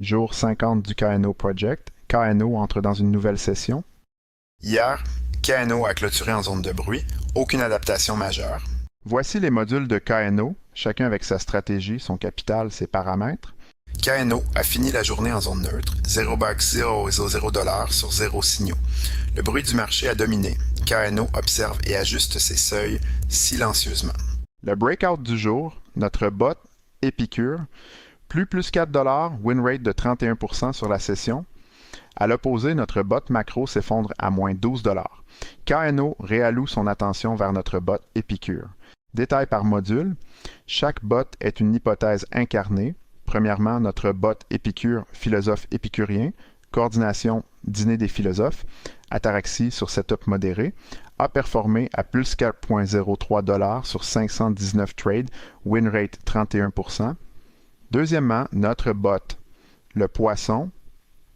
Jour 50 du KNO Project. KNO entre dans une nouvelle session. Hier, KNO a clôturé en zone de bruit, aucune adaptation majeure. Voici les modules de KNO, chacun avec sa stratégie, son capital, ses paramètres. KNO a fini la journée en zone neutre, 0 bucks, 0 $ sur 0 signaux. Le bruit du marché a dominé. KNO observe et ajuste ses seuils silencieusement. Le breakout du jour, notre bot Épicure, plus 4 $, win rate de 31% sur la session. À l'opposé, notre bot macro s'effondre à moins 12 $. KNO réalloue son attention vers notre bot Épicure. Détail par module, chaque bot est une hypothèse incarnée. Premièrement, notre bot Épicure, philosophe épicurien, coordination, dîner des philosophes, ataraxie sur setup modéré, a performé à plus 4,03 $ sur 519 trades, win rate 31%. Deuxièmement, notre bot, le poisson,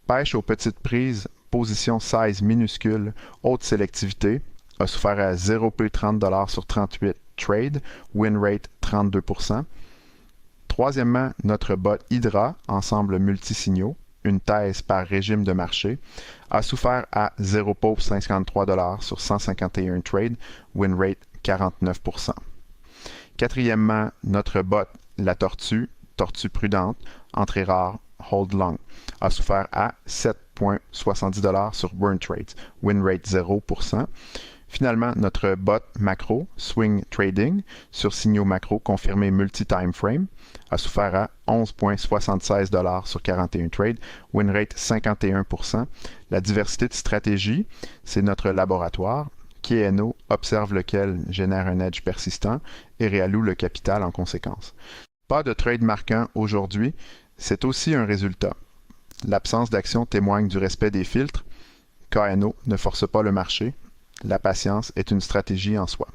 pêche aux petites prises, position size minuscule, haute sélectivité, a souffert à 0,30 $ sur 38 trades, win rate 32%. Troisièmement, notre bot Hydra, ensemble multisignaux, une thèse par régime de marché, a souffert à 0,53 $ sur 151 trades, win rate 49%. Quatrièmement, notre bot La Tortue, tortue prudente, entrée rare, hold long, a souffert à 7,70 $ sur burn trades, win rate 0%. Finalement, notre bot macro, Swing Trading, sur signaux macro confirmés multi-time frame, a souffert à 11,76 $ sur 41 trades, win rate 51%. La diversité de stratégies, c'est notre laboratoire. KNO observe lequel génère un edge persistant et réalloue le capital en conséquence. Pas de trade marquant aujourd'hui, c'est aussi un résultat. L'absence d'action témoigne du respect des filtres. KNO ne force pas le marché. La patience est une stratégie en soi.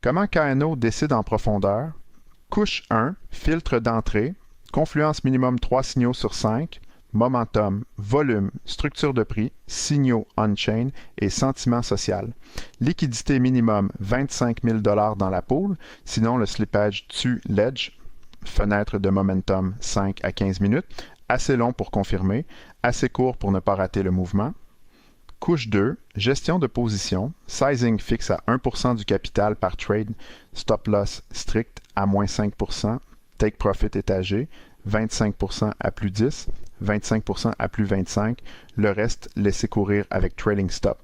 Comment KNO décide en profondeur? Couche 1, filtre d'entrée, confluence minimum 3 signaux sur 5, momentum, volume, structure de prix, signaux on-chain et sentiment social. Liquidité minimum 25 000 $ dans la pool, sinon le slippage tue l'edge. Fenêtre de momentum 5 à 15 minutes, assez long pour confirmer, assez court pour ne pas rater le mouvement. Couche 2, gestion de position, sizing fixe à 1% du capital par trade, stop loss strict à moins 5%, take profit étagé, 25% à plus 10, 25% à plus 25, le reste laissé courir avec trailing stop.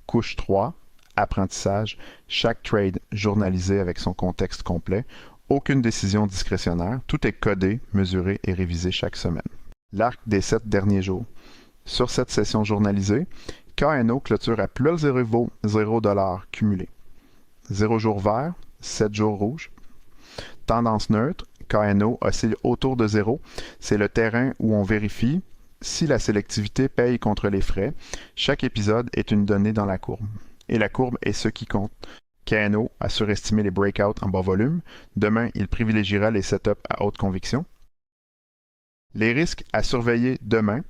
Couche 3, apprentissage, chaque trade journalisé avec son contexte complet, aucune décision discrétionnaire, tout est codé, mesuré et révisé chaque semaine. L'arc des 7 derniers jours. Sur cette session journalisée, KNO clôture à plus 0,0 $ cumulé. 0 jours vert, 7 jours rouges. Tendance neutre, KNO oscille autour de 0. C'est le terrain où on vérifie si la sélectivité paye contre les frais. Chaque épisode est une donnée dans la courbe. Et la courbe est ce qui compte. KNO a surestimé les breakouts en bas volume. Demain, il privilégiera les setups à haute conviction. Les risques à surveiller demain.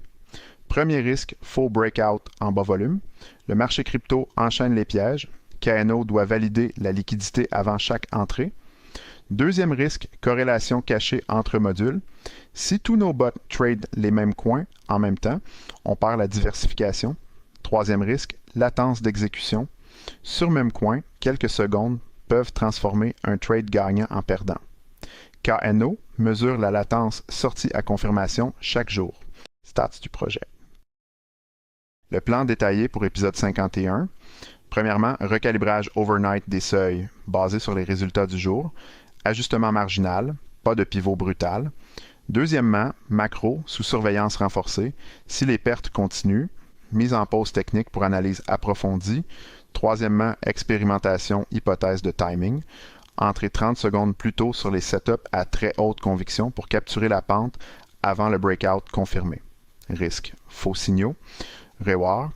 Premier risque, faux breakout en bas volume. Le marché crypto enchaîne les pièges. KNO doit valider la liquidité avant chaque entrée. Deuxième risque, corrélation cachée entre modules. Si tous nos bots tradent les mêmes coins en même temps, on perd la diversification. Troisième risque, latence d'exécution. Sur même coin, quelques secondes peuvent transformer un trade gagnant en perdant. KNO mesure la latence sortie à confirmation chaque jour. Stats du projet. Le plan détaillé pour épisode 51. Premièrement, recalibrage overnight des seuils basé sur les résultats du jour. Ajustement marginal, pas de pivot brutal. Deuxièmement, macro sous surveillance renforcée. Si les pertes continuent, mise en pause technique pour analyse approfondie. Troisièmement, expérimentation, hypothèse de timing. Entrer 30 secondes plus tôt sur les setups à très haute conviction pour capturer la pente avant le breakout confirmé. Risque, faux signaux. Reward,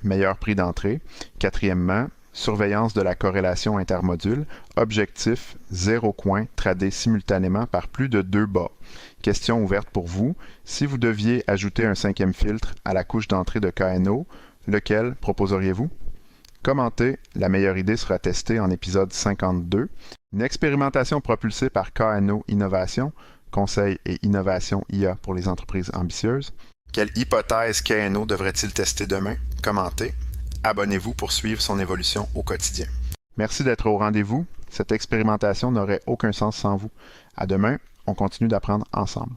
meilleur prix d'entrée. Quatrièmement, surveillance de la corrélation intermodule. Objectif, 0 coin tradé simultanément par plus de 2 bas. Question ouverte pour vous. Si vous deviez ajouter un cinquième filtre à la couche d'entrée de KNO, lequel proposeriez-vous? Commentez, la meilleure idée sera testée en épisode 52. Une expérimentation propulsée par KNO Innovation, conseil et innovation IA pour les entreprises ambitieuses. Quelle hypothèse KNO devrait-il tester demain? Commentez. Abonnez-vous pour suivre son évolution au quotidien. Merci d'être au rendez-vous. Cette expérimentation n'aurait aucun sens sans vous. À demain, on continue d'apprendre ensemble.